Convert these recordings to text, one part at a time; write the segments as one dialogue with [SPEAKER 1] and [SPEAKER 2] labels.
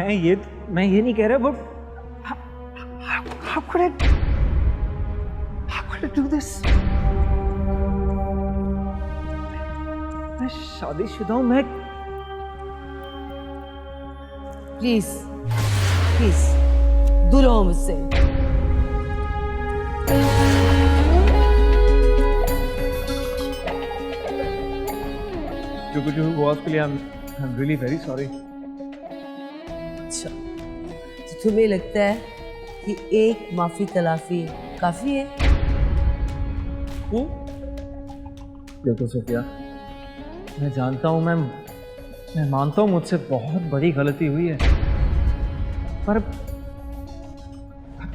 [SPEAKER 1] मैं ये नहीं कह रहा, but how could I do this? मैं शादीशुदा हूं। मैं
[SPEAKER 2] प्लीज प्लीज दूर रहो मुझसे।
[SPEAKER 1] जो कुछ हुआ उसके लिए I'm really very sorry।
[SPEAKER 2] अच्छा, तो तुम्हें लगता है कि एक माफी तलाफी काफी है?
[SPEAKER 1] देखो सोफिया, मैं जानता हूँ, मैं मानता हूँ मुझसे बहुत बड़ी गलती हुई है, पर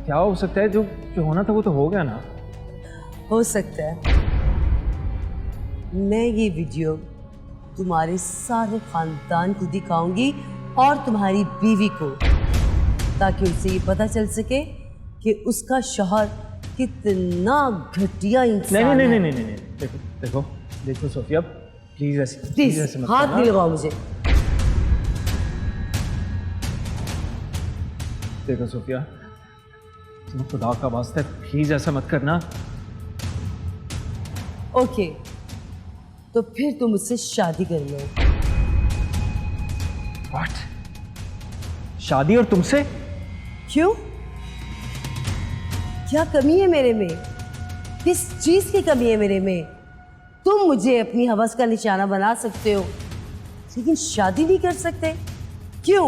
[SPEAKER 1] क्या हो सकता है? जो होना था वो तो हो गया ना।
[SPEAKER 2] हो सकता है मैं ये वीडियो तुम्हारे सारे खानदान को दिखाऊंगी और तुम्हारी बीवी को, ताकि उसे ये पता चल सके कि उसका शौहर कितना घटिया इंसान है।
[SPEAKER 1] नहीं, देखो सोफिया, प्लीज ऐसे मत
[SPEAKER 2] हाथ
[SPEAKER 1] करना।
[SPEAKER 2] नहीं लगाओ मुझे।
[SPEAKER 1] देखो सोफिया, तुम खुदा का वास्ता है, प्लीज ऐसा मत करना।
[SPEAKER 2] ओके, तो फिर तुम मुझसे शादी कर लो।
[SPEAKER 1] What? शादी और तुमसे?
[SPEAKER 2] क्यों? क्या कमी है मेरे में? किस चीज की कमी है मेरे में? तुम मुझे अपनी हवस का निशाना बना सकते हो, लेकिन शादी नहीं कर सकते। क्यों?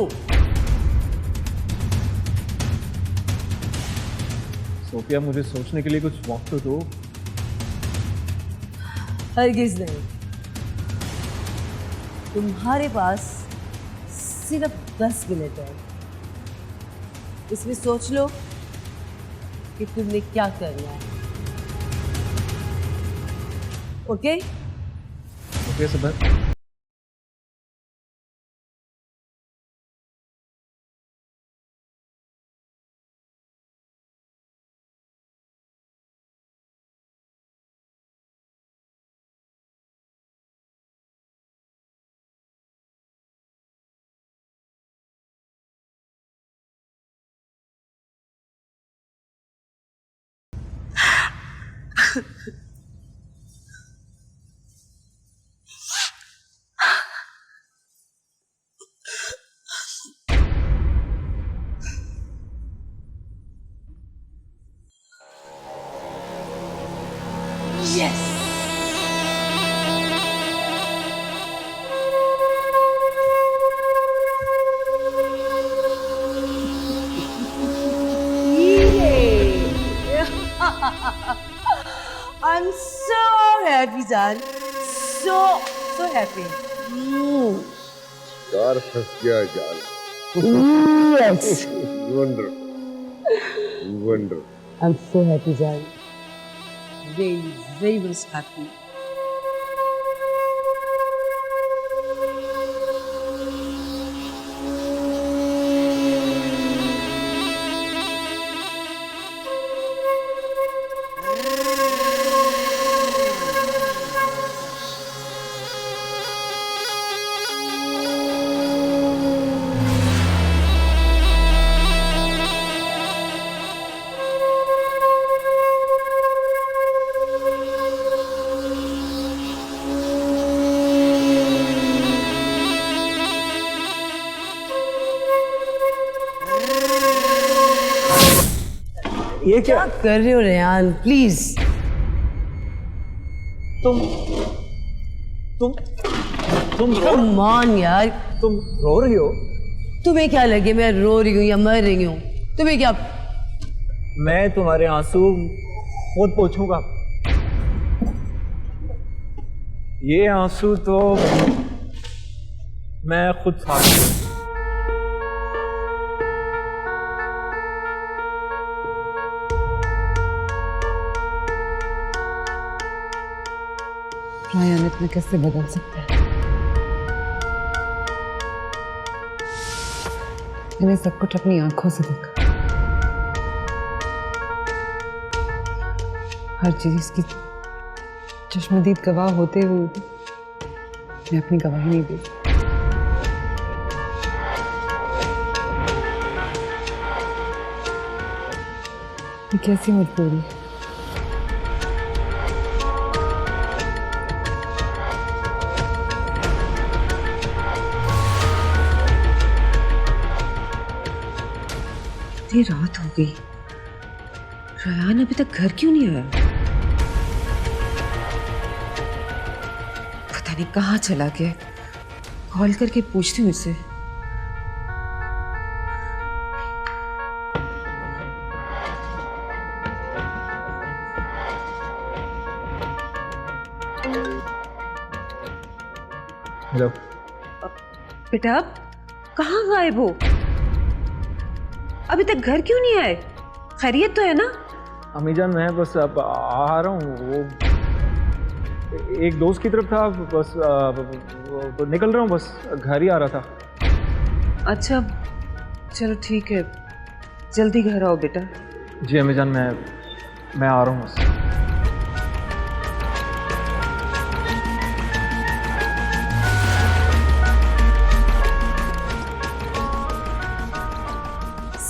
[SPEAKER 1] सोफिया, मुझे सोचने के लिए कुछ वक्त तो दो।
[SPEAKER 2] हरगिज नहीं। तुम्हारे पास सिर्फ 10 मिनट है, इसमें सोच लो कि तुमने क्या करना है। ओके?
[SPEAKER 1] सोफिया सब
[SPEAKER 2] yes. I'm so happy, Jan. So happy.
[SPEAKER 3] यार फंस गया जाल।
[SPEAKER 2] Yes.
[SPEAKER 3] Wonderful.
[SPEAKER 2] I'm so happy, Jan. Very much happy.
[SPEAKER 1] ये
[SPEAKER 2] क्या कर रहे हो रेहान? प्लीज।
[SPEAKER 1] तुम
[SPEAKER 2] कम ऑन यार।
[SPEAKER 1] तुम रो रही हो?
[SPEAKER 2] तुम्हें क्या लगे मैं रो रही हूँ या मर रही हूँ? तुम्हें क्या?
[SPEAKER 1] मैं तुम्हारे आंसू खुद पोंछूंगा। ये आंसू तो मैं खुद साफ करूंगा।
[SPEAKER 4] खयानत में कैसे बदल सकता है? मैंने सब कुछ अपनी आंखों से देखा। हर चीज की चश्मदीद गवाह होते हुए मैं अपनी गवाही नहीं दी। ये कैसी मजबूरी?
[SPEAKER 5] इतनी रात हो गई, रयान अभी तक घर क्यों नहीं आया? पता नहीं कहाँ चला गया। कॉल करके पूछती हूँ इसे।
[SPEAKER 1] हेलो।
[SPEAKER 5] बेटा अब कहाँ गायब हो? अभी तक घर क्यों नहीं आए? खैरियत तो है ना?
[SPEAKER 1] अम्मी जान मैं बस अब आ रहा हूँ, वो एक दोस्त की तरफ था, बस निकल रहा हूँ, बस घर ही आ रहा था।
[SPEAKER 5] अच्छा चलो ठीक है, जल्दी घर आओ बेटा।
[SPEAKER 1] जी अम्मी जान मैं आ रहा हूँ बस।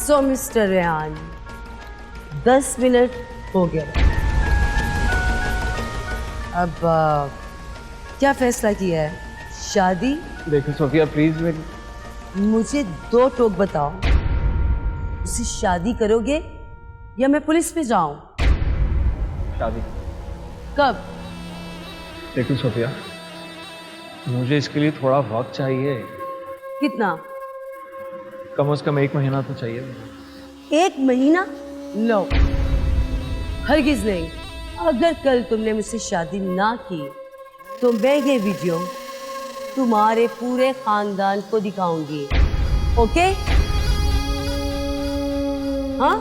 [SPEAKER 2] सो मिस्टर रेहान, 10 मिनट हो गया। अब क्या फैसला किया है? शादी?
[SPEAKER 1] देखो सोफिया प्लीज,
[SPEAKER 2] मुझे 2 टोक बताओ, उसे शादी करोगे या मैं पुलिस में जाऊं?
[SPEAKER 1] शादी।
[SPEAKER 2] कब?
[SPEAKER 1] देखो सोफिया, मुझे इसके लिए थोड़ा वक्त चाहिए।
[SPEAKER 2] कितना?
[SPEAKER 1] कम से कम 1 महीना तो चाहिए।
[SPEAKER 2] 1 महीना? लो, हरगिज नहीं। अगर कल तुमने मुझसे शादी ना की तो मैं ये वीडियो तुम्हारे पूरे खानदान को दिखाऊंगी। ओके? हाँ?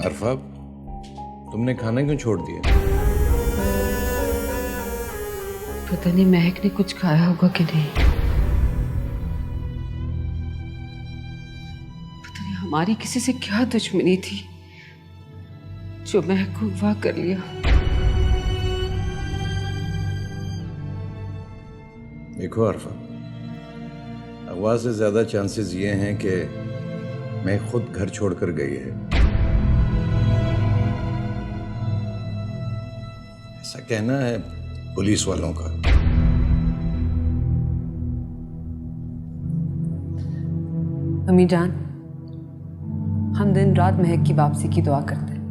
[SPEAKER 6] अरफा, तुमने खाना क्यों छोड़ दिया?
[SPEAKER 5] पता नहीं महक ने कुछ खाया होगा कि नहीं। पता नहीं हमारी किसी से क्या दुश्मनी थी जो महक को अगवा कर लिया।
[SPEAKER 6] देखो अरफा, अगवा से ज्यादा चांसेस ये हैं कि मैं खुद घर छोड़कर गई है। ऐसा कहना है पुलिस वालों का।
[SPEAKER 5] अम्मी जान, हम दिन रात महक की वापसी की दुआ करते हैं।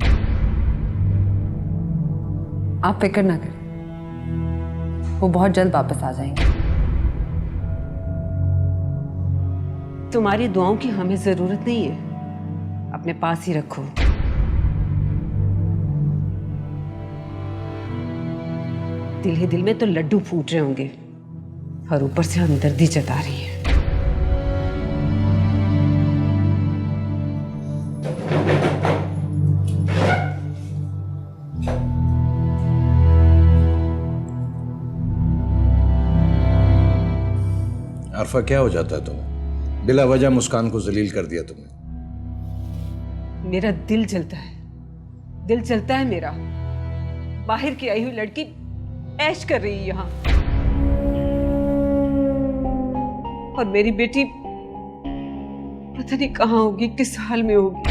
[SPEAKER 5] आप फिक्र ना करें, वो बहुत जल्द वापस आ जाएंगे। तुम्हारी दुआओं की हमें जरूरत नहीं है, अपने पास ही रखो। दिल ही दिल में तो लड्डू फूट रहे होंगे और ऊपर से हमदर्दी जता रही है।
[SPEAKER 6] अरफा, क्या हो जाता है तुम्हें? बिला वजह मुस्कान को जलील कर दिया तुमने।
[SPEAKER 5] मेरा दिल जलता है, दिल जलता है मेरा। बाहर की आई हुई लड़की ऐश कर रही है यहाँ, और मेरी बेटी पता नहीं कहाँ होगी, किस हाल में होगी।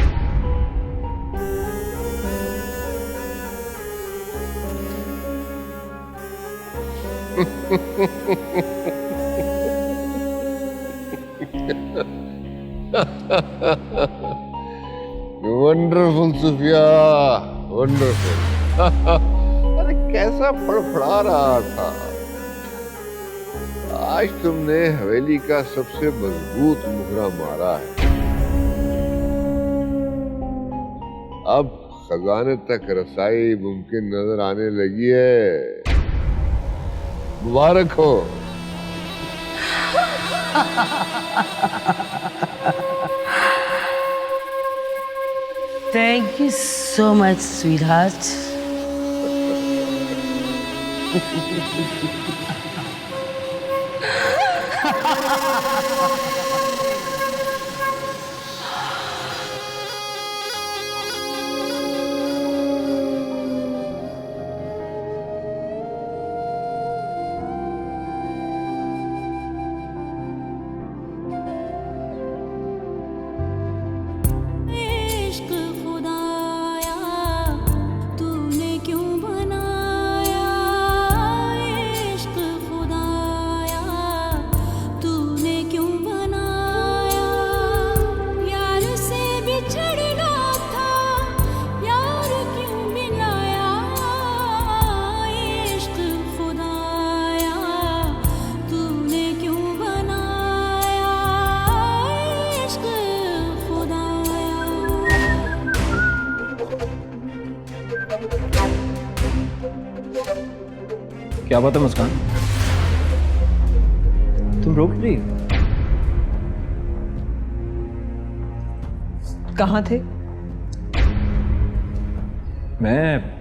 [SPEAKER 3] Wonderful Sufiya, wonderful. अरे कैसा फड़फड़ा रहा था। आज तुमने हवेली का सबसे मजबूत मुहरा मारा है। अब खजाने तक रसाई मुमकिन नजर आने लगी है। मुबारक हो।
[SPEAKER 2] Thank you so much, sweetheart.
[SPEAKER 7] इश्क खुदाया तूने क्यों बनाया, इश्क खुदाया तूने क्यों बनाया, यार से बिछड़ना था यार क्यों मिलाया, इश्क खुदाया तूने क्यों बनाया, इश्क खुदाया।
[SPEAKER 1] क्या बात है मुस्कान, तुम रो क्यों रही हो?
[SPEAKER 5] कहाँ थे?
[SPEAKER 1] मैं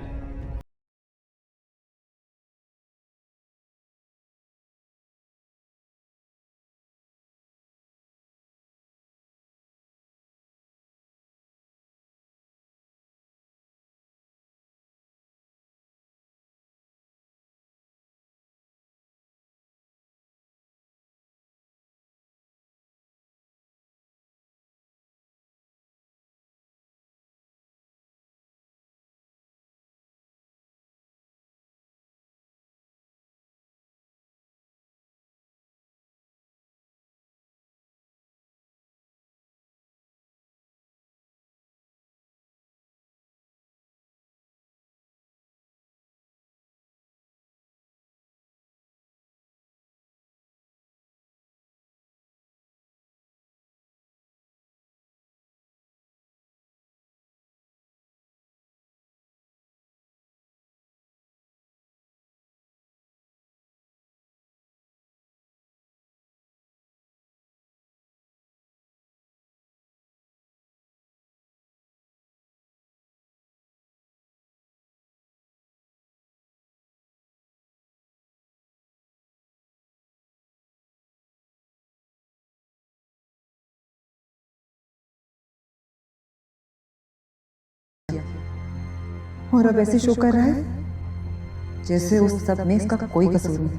[SPEAKER 4] और अब ऐसे शो कर रहा है जैसे उस सब में इसका कोई कसूर नहीं।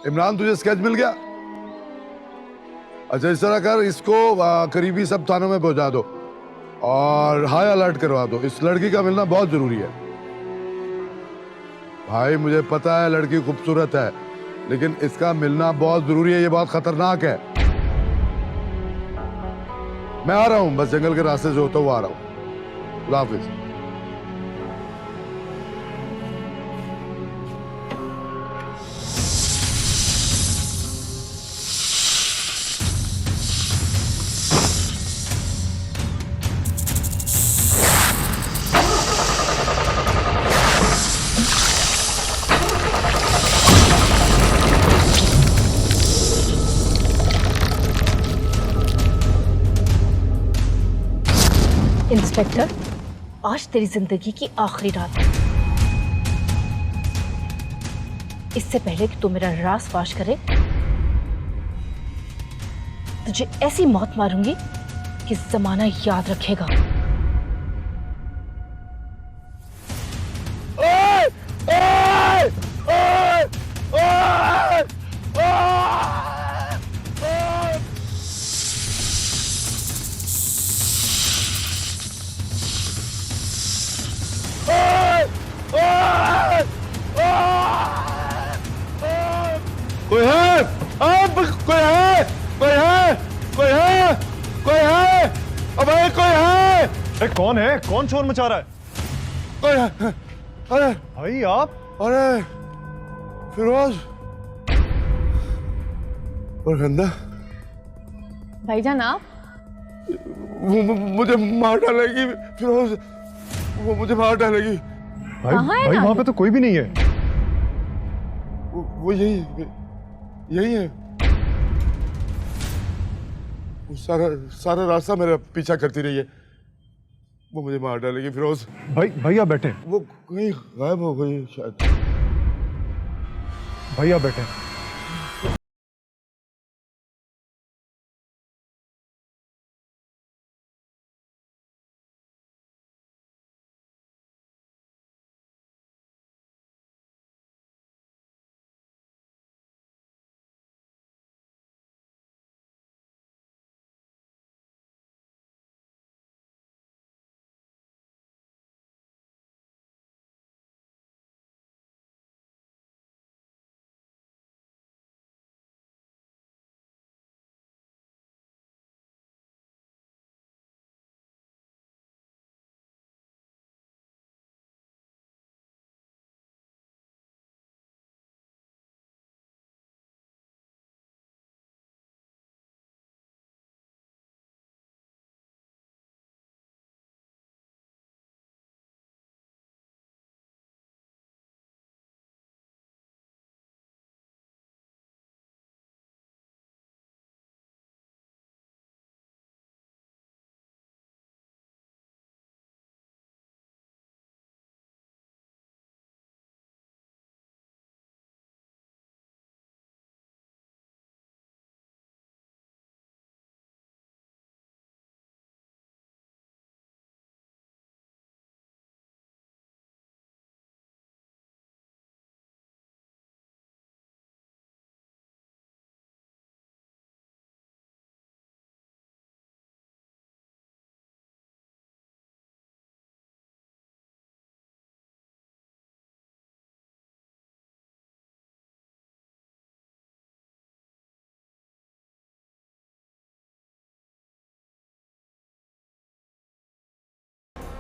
[SPEAKER 8] इमरान, तुझे स्केच मिल गया? अच्छा, इस तरह कर, इसको करीबी सब थानों में पहुंचा दो और हाई अलर्ट करवा दो। इस लड़की का मिलना बहुत जरूरी है। भाई मुझे पता है लड़की खूबसूरत है, लेकिन इसका मिलना बहुत जरूरी है। ये बहुत खतरनाक है। मैं आ रहा हूं, बस जंगल के रास्ते से होता हुआ आ रहा हूं। खुदा हाफिज।
[SPEAKER 7] इंस्पेक्टर, आज तेरी जिंदगी की आखिरी रात है। इससे पहले कि तू मेरा राज फाश करे, तुझे ऐसी मौत मारूंगी कि जमाना याद रखेगा।
[SPEAKER 8] कोई है? कोई है? कोई है? कोई है? कोई है? अबे कोई है?
[SPEAKER 9] अरे कौन है? कौन शोर मचा रहा है?
[SPEAKER 8] कोई है? अरे
[SPEAKER 9] भाई आप?
[SPEAKER 8] अरे फिरोज और गंदा।
[SPEAKER 10] भाईजान आप?
[SPEAKER 8] वो मुझे मार डालेगी फिरोज, वो मुझे मार डालेगी।
[SPEAKER 9] भाई भाई वहां पे तो कोई भी नहीं है।
[SPEAKER 8] वो यही है। वो सारा रास्ता मेरा पीछा करती रही है। वो मुझे मार डालेगी फिरोज।
[SPEAKER 9] भाई आप बैठे।
[SPEAKER 8] वो कहीं गायब हो गई शायद।
[SPEAKER 9] भाई आप बैठे।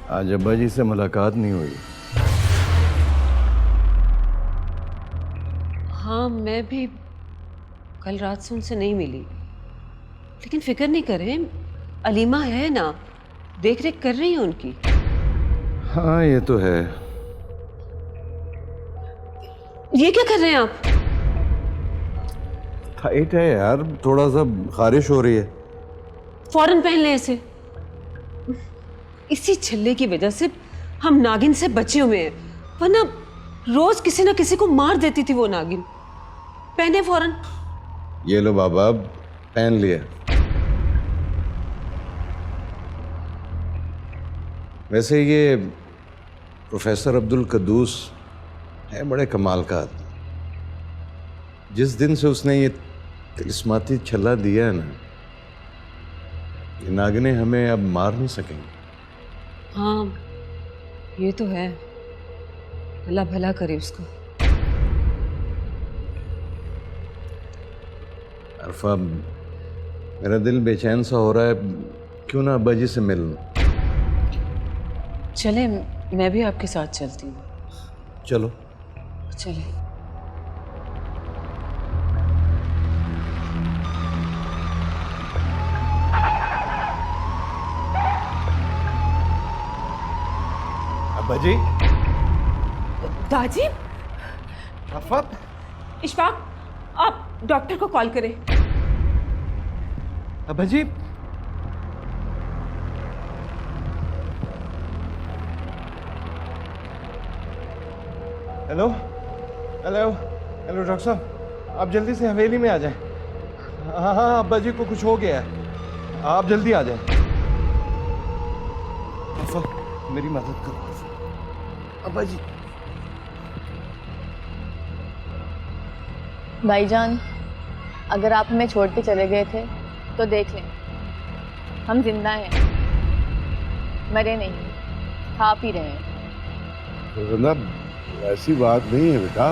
[SPEAKER 6] आज अब्बा जी से मुलाकात नहीं हुई।
[SPEAKER 5] हाँ, मैं भी कल रात से उनसे नहीं मिली, लेकिन फिक्र नहीं करें, अलीमा है ना, देख रेख कर रही है उनकी।
[SPEAKER 6] हाँ ये तो है।
[SPEAKER 5] ये क्या कर रहे हैं आप?
[SPEAKER 6] टाइट है यार, थोड़ा सा खारिश हो रही है।
[SPEAKER 5] फौरन पहन लें इसे। इसी छल्ले की वजह से हम नागिन से बचे हुए हैं, वरना रोज किसी ना किसी को मार देती थी वो नागिन। पहने फौरन।
[SPEAKER 6] ये लो बाबा, पहन लिया। वैसे ये प्रोफेसर अब्दुल कद्दूस है बड़े कमाल का आदमी। जिस दिन से उसने ये तिलिस्माती छल्ला दिया है ना, ये नागिनें हमें अब मार नहीं सकेंगी।
[SPEAKER 5] हाँ ये तो है, अल्लाह भला करे उसको।
[SPEAKER 6] अरफा, मेरा दिल बेचैन सा हो रहा है, क्यों ना अब्बा जी से मिल लूं?
[SPEAKER 5] चले, मैं भी आपके साथ चलती हूँ।
[SPEAKER 6] चलो
[SPEAKER 5] चले।
[SPEAKER 9] अब्बा जी।
[SPEAKER 5] दाजी।
[SPEAKER 9] अरफा।
[SPEAKER 5] इशफाक, आप डॉक्टर को कॉल करें।
[SPEAKER 9] अब्बा जी। हेलो हेलो हेलो डॉक्टर साहब, आप जल्दी से हवेली में आ जाएं। हाँ हाँ, अब्बा जी को कुछ हो गया है, आप जल्दी आ जाएं। अब्बा मेरी मदद करो अब्बा जी।
[SPEAKER 10] भाईजान, अगर आप हमें छोड़ के चले गए थे तो देख लें, हम जिंदा हैं, मरे नहीं, खा पी रहे हैं।
[SPEAKER 3] ऐसी बात नहीं है बेटा,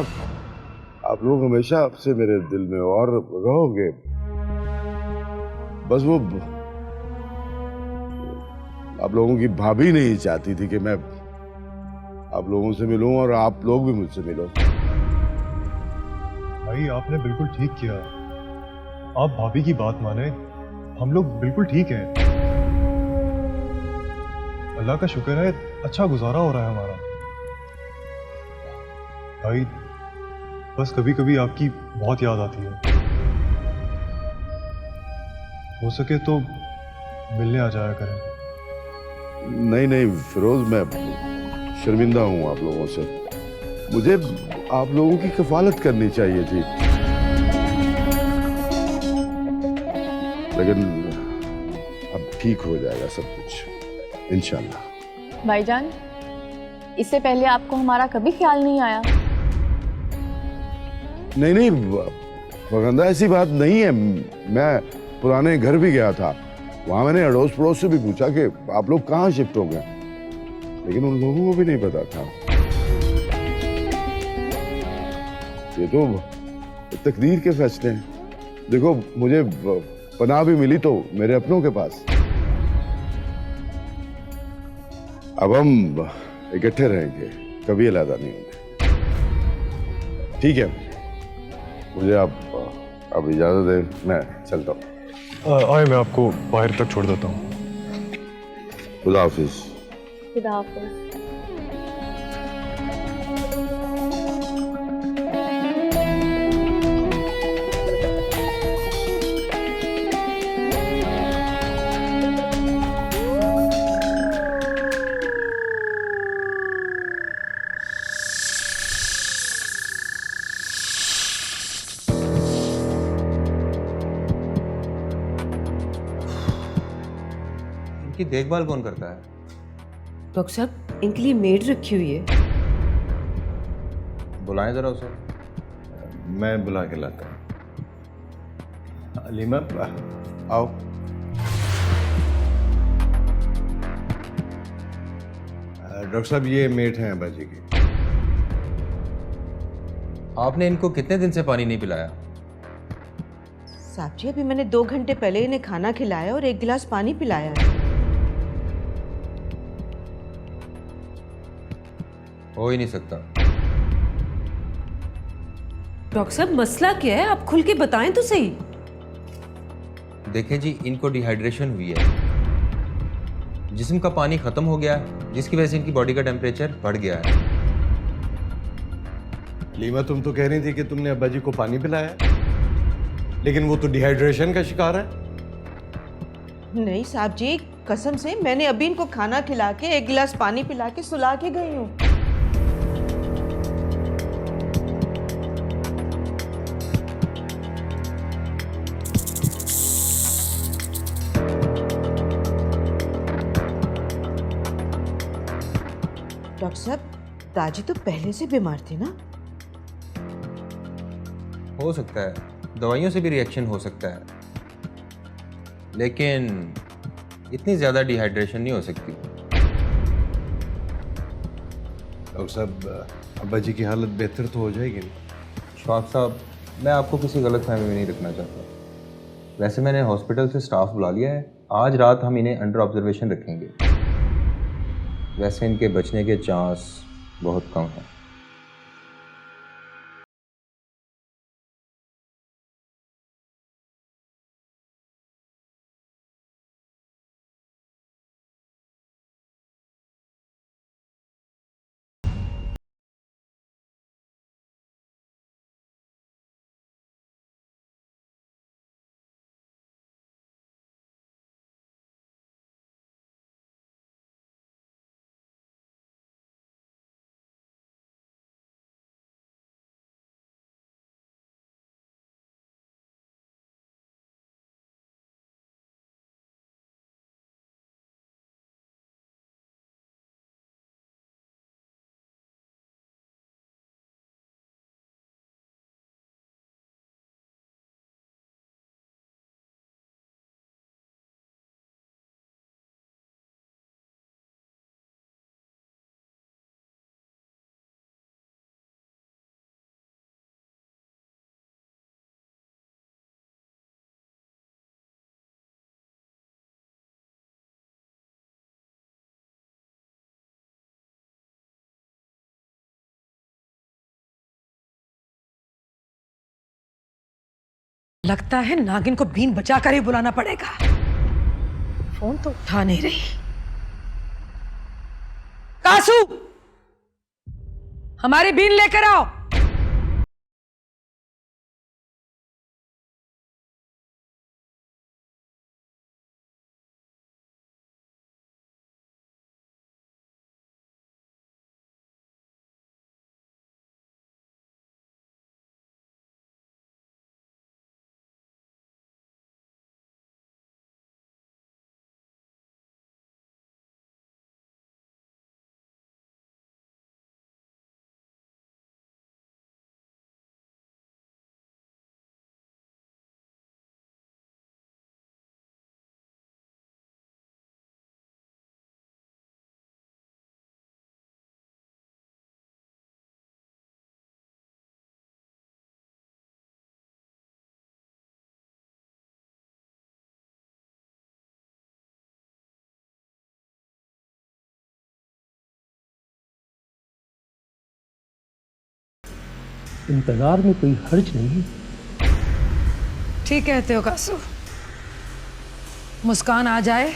[SPEAKER 3] आप लोग हमेशा आपसे मेरे दिल में और रहोगे। बस वो आप लोगों की भाभी नहीं चाहती थी कि मैं आप लोगों से मिलूं और आप लोग भी मुझसे मिलो।
[SPEAKER 9] भाई आपने बिल्कुल ठीक किया, आप भाभी की बात माने, हम लोग बिल्कुल ठीक हैं।
[SPEAKER 11] अल्लाह का शुक्र है, अच्छा गुजारा हो रहा है हमारा। भाई बस कभी कभी आपकी बहुत याद आती है, हो सके तो मिलने आ जाया करें।
[SPEAKER 3] नहीं नहीं फिरोज, मैं शर्मिंदा हूं आप लोगों से। मुझे आप लोगों की कफालत करनी चाहिए थी, लेकिन अब ठीक हो जाएगा सब कुछ इंशाल्लाह।
[SPEAKER 10] भाईजान, इससे पहले आपको हमारा कभी ख्याल नहीं आया?
[SPEAKER 3] नहीं नहीं फगंदा, ऐसी बात नहीं है। मैं पुराने घर भी गया था, वहां मैंने अड़ोस पड़ोस से भी पूछा कि आप लोग कहाँ शिफ्ट हो गए, लेकिन उन लोगों को भी नहीं पता था। ये तो तकदीर के फैसले हैं। देखो, मुझे पनाह भी मिली तो मेरे अपनों के पास। अब हम इकट्ठे रहेंगे, कभी अलग नहीं होंगे। ठीक है, मुझे अब इजाजत दें, मैं चलता हूँ।
[SPEAKER 11] आए, मैं आपको बाहर तक छोड़ देता हूँ।
[SPEAKER 3] खुदा हाफिज।
[SPEAKER 10] खुदा हाफिज।
[SPEAKER 12] इनकी देखभाल कौन करता है?
[SPEAKER 5] डॉक्टर साहब, इनके लिए मेड रखी हुई है।
[SPEAKER 12] बुलाएं जरा उसे।
[SPEAKER 6] मैं बुला के लाता हूँ। अलीमा, आओ। डॉक्टर साहब, ये मेट हैं बाजी की।
[SPEAKER 12] आपने इनको कितने दिन से पानी नहीं पिलाया?
[SPEAKER 13] साहब जी, अभी मैंने 2 घंटे पहले इन्हें खाना खिलाया और 1 गिलास पानी पिलाया है।
[SPEAKER 12] हो ही नहीं सकता।
[SPEAKER 5] डॉक्टर साहब, मसला क्या है? आप खुल के बताएं तो सही।
[SPEAKER 12] देखें जी, इनको डिहाइड्रेशन हुई है, जिस्म का पानी खत्म हो गया है, जिसकी वजह से इनकी बॉडी का टेम्परेचर बढ़ गया है।
[SPEAKER 6] लीमा, तुम तो कह रही थी कि तुमने अब्बा जी को पानी पिलाया, लेकिन वो तो डिहाइड्रेशन का शिकार है।
[SPEAKER 13] नहीं साहब जी, कसम से मैंने अभी इनको खाना खिला के 1 गिलास पानी पिला के सुला के गई हूँ। डॉक्टर साहब, दादी तो पहले से बीमार थी ना?
[SPEAKER 12] हो सकता है, दवाइयों से भी रिएक्शन हो सकता है, लेकिन इतनी ज्यादा डिहाइड्रेशन नहीं हो सकती।
[SPEAKER 6] डॉक्टर साहब, अब्बा जी की हालत बेहतर तो हो जाएगी ना?
[SPEAKER 12] शौक साहब, मैं आपको किसी गलतफहमी में नहीं रखना चाहता। वैसे मैंने हॉस्पिटल से स्टाफ बुला लिया है, आज रात हम इन्हें अंडर ऑब्जर्वेशन रखेंगे। वैसे इनके बचने के चांस बहुत कम हैं।
[SPEAKER 13] लगता है नागिन को बीन बचाकर ही बुलाना पड़ेगा। फोन तो उठा नहीं रही।
[SPEAKER 14] कासू, हमारी बीन लेकर आओ।
[SPEAKER 15] इंतजार में कोई हर्ज नहीं।
[SPEAKER 14] ठीक कहते हो कासू। मुस्कान आ जाए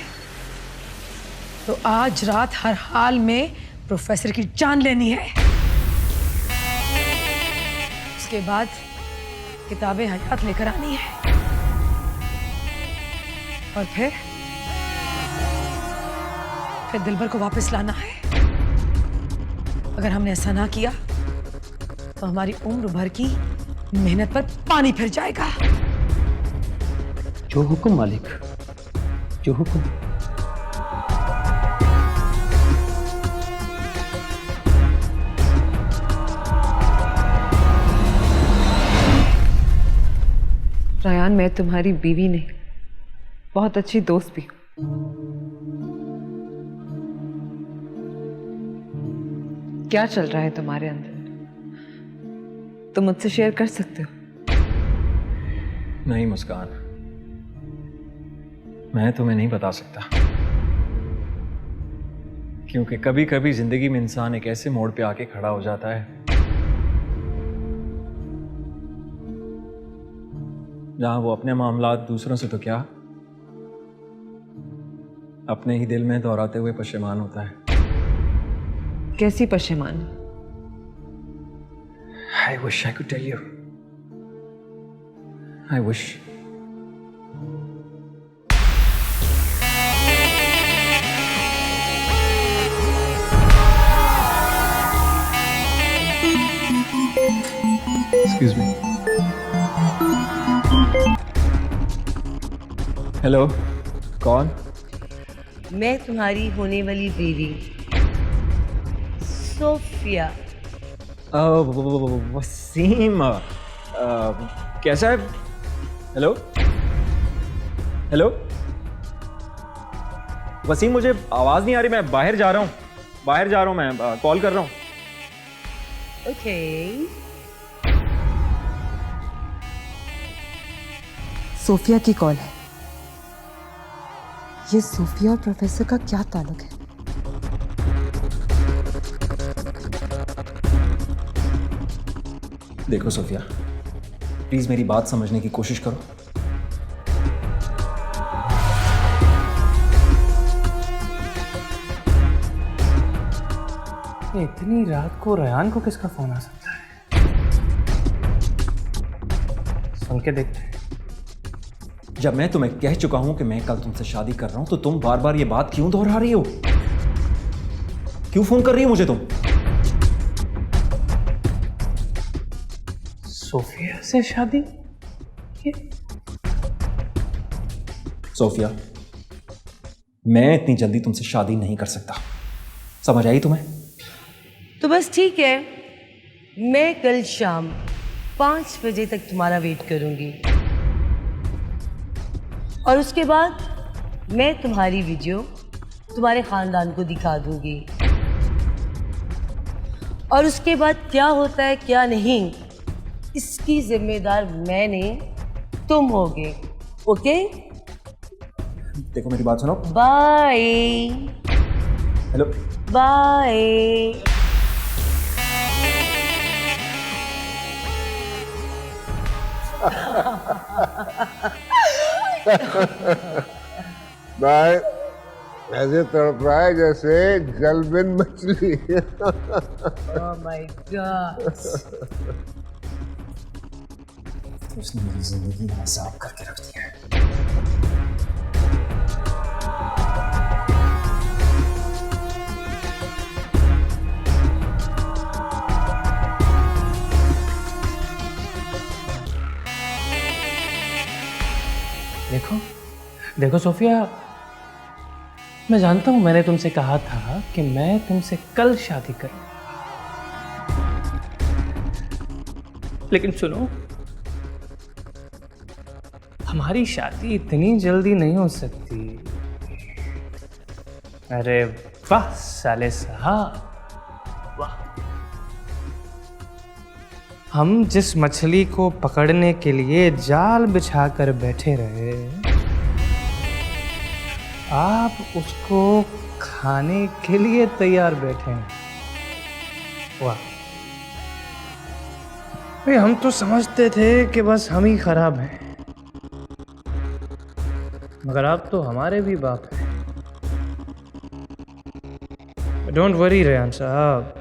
[SPEAKER 14] तो आज रात हर हाल में प्रोफेसर की जान लेनी है। उसके बाद किताबें हयात लेकर आनी है और फिर दिलबर को वापस लाना है। अगर हमने ऐसा ना किया तो हमारी उम्र भर की मेहनत पर पानी फिर जाएगा।
[SPEAKER 15] जो हुक्म मालिक, जो हुक्म।
[SPEAKER 4] रायान, मैं तुम्हारी बीवी नहीं, बहुत अच्छी दोस्त भी हूं। क्या चल रहा है तुम्हारे अंदर? तुम मुझसे शेयर कर सकते हो।
[SPEAKER 1] नहीं मुस्कान, मैं तुम्हें नहीं बता सकता, क्योंकि कभी कभी जिंदगी में इंसान एक ऐसे मोड़ पे आके खड़ा हो जाता है जहां वो अपने मामलात दूसरों से तो क्या, अपने ही दिल में दोहराते हुए पशेमान होता है।
[SPEAKER 4] कैसी पशेमान?
[SPEAKER 1] I wish I could tell you. I wish. Excuse me. Hello, कौन?
[SPEAKER 2] मैं तुम्हारी होने वाली बीवी सोफिया।
[SPEAKER 1] वसीम, कैसा है? हेलो हेलो वसीम, मुझे आवाज नहीं आ रही, मैं बाहर जा रहा हूँ, मैं कॉल कर रहा हूँ।
[SPEAKER 2] ओके।
[SPEAKER 4] सोफिया की कॉल है। ये सोफिया और प्रोफेसर का क्या ताल्लुक है?
[SPEAKER 1] देखो सोफिया, प्लीज मेरी बात समझने की कोशिश करो।
[SPEAKER 15] इतनी रात को रेहान को किसका फोन आ सकता है? सुन के देखते हैं।
[SPEAKER 1] जब मैं तुम्हें कह चुका हूं कि मैं कल तुमसे शादी कर रहा हूं, तो तुम बार बार ये बात क्यों दोहरा रही हो? क्यों फोन कर रही हो मुझे तुम?
[SPEAKER 15] सोफिया से शादी?
[SPEAKER 1] सोफिया, मैं इतनी जल्दी तुमसे शादी नहीं कर सकता, समझ आई तुम्हें?
[SPEAKER 2] तो बस ठीक है, मैं कल शाम 5 बजे तक तुम्हारा वेट करूंगी और उसके बाद मैं तुम्हारी वीडियो तुम्हारे खानदान को दिखा दूंगी और उसके बाद क्या होता है क्या नहीं, इसकी जिम्मेदार मैंने, तुम होगे। ओके?
[SPEAKER 1] देखो मेरी बात सुनो।
[SPEAKER 2] बाय।
[SPEAKER 1] हेलो।
[SPEAKER 2] बाय।
[SPEAKER 3] बाय
[SPEAKER 16] ऐसे तड़प रहा है जैसे जलबिन मछली।
[SPEAKER 2] ओह माय गॉड,
[SPEAKER 15] उसने मेरी जिंदगी में साफ करके रख दिया है। देखो देखो सोफिया, मैं जानता हूं मैंने तुमसे कहा था कि मैं तुमसे कल शादी करूं, लेकिन सुनो, हमारी शादी इतनी जल्दी नहीं हो सकती। अरे वाह साले साहब, वाह। हम जिस मछली को पकड़ने के लिए जाल बिछाकर बैठे रहे, आप उसको खाने के लिए तैयार बैठे हैं। वाह भाई, हम तो समझते थे कि बस हम ही खराब हैं, मगर आप तो हमारे भी बाप हैं। डोंट वरी रेहान साहब,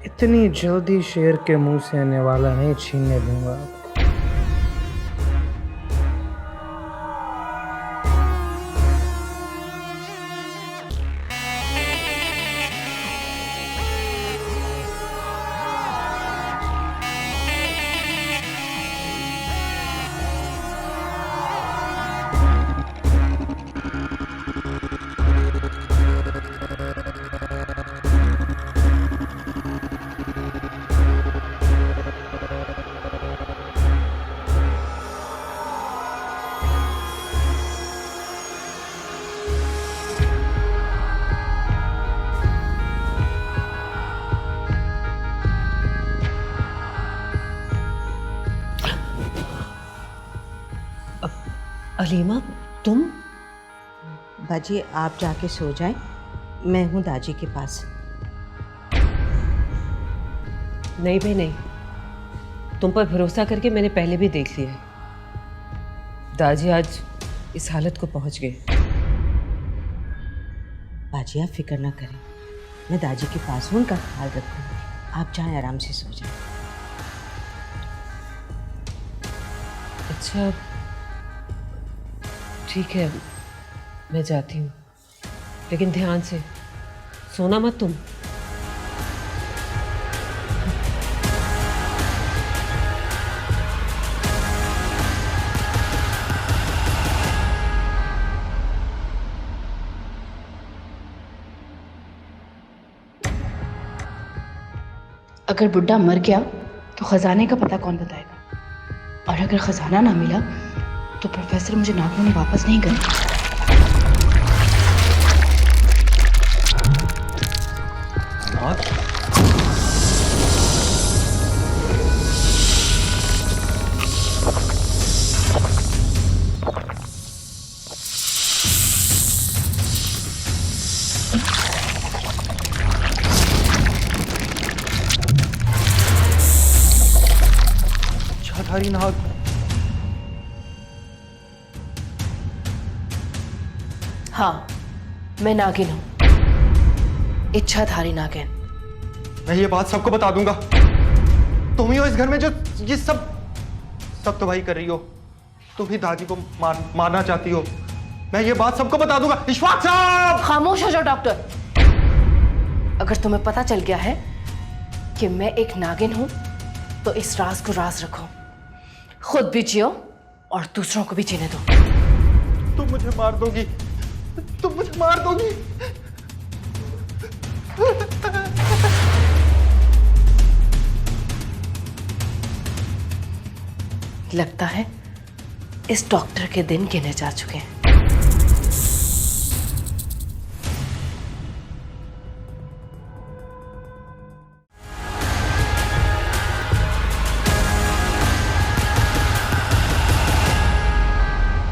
[SPEAKER 15] इतनी जल्दी शेर के मुंह से निवाला नहीं छीनने दूंगा।
[SPEAKER 5] अलीमा, तुम?
[SPEAKER 13] बाजी आप जाके सो जाएं, मैं हूँ दाजी के पास।
[SPEAKER 5] नहीं भाई नहीं, तुम पर भरोसा करके मैंने पहले भी देख लिया है। दादी आज इस हालत को पहुंच गए।
[SPEAKER 13] बाजी आप फिक्र ना करें, मैं दादी के पास हूँ, उनका ख्याल रखूँगी। आप जाएं, आराम से सो जाएं।
[SPEAKER 5] अच्छा ठीक है, मैं जाती हूँ, लेकिन ध्यान से सोना मत तुम।
[SPEAKER 7] अगर बुड्ढा मर गया तो खजाने का पता कौन बताएगा, और अगर खजाना ना मिला तो प्रोफेसर मुझे नागमणि वापस नहीं करेंगे।
[SPEAKER 9] छाधारी नाग,
[SPEAKER 7] हाँ मैं नागिन हूं, इच्छाधारी नागिन।
[SPEAKER 9] मैं ये बात सबको बता दूंगा। तुम ही हो इस घर में जो ये सब तो भाई कर रही हो। तुम ही दादी को मारना चाहती हो। मैं ये बात सबको बता दूंगा। इशफाक साहब,
[SPEAKER 7] खामोश हो जाओ डॉक्टर। अगर तुम्हें पता चल गया है कि मैं एक नागिन हूं तो इस राज को राज रखो, खुद भी जियो और दूसरों को भी जीने दो।
[SPEAKER 9] तुम मुझे मार दोगी, तुम मुझे मार दोगी।
[SPEAKER 7] लगता है इस डॉक्टर के दिन गिने जा चुके हैं।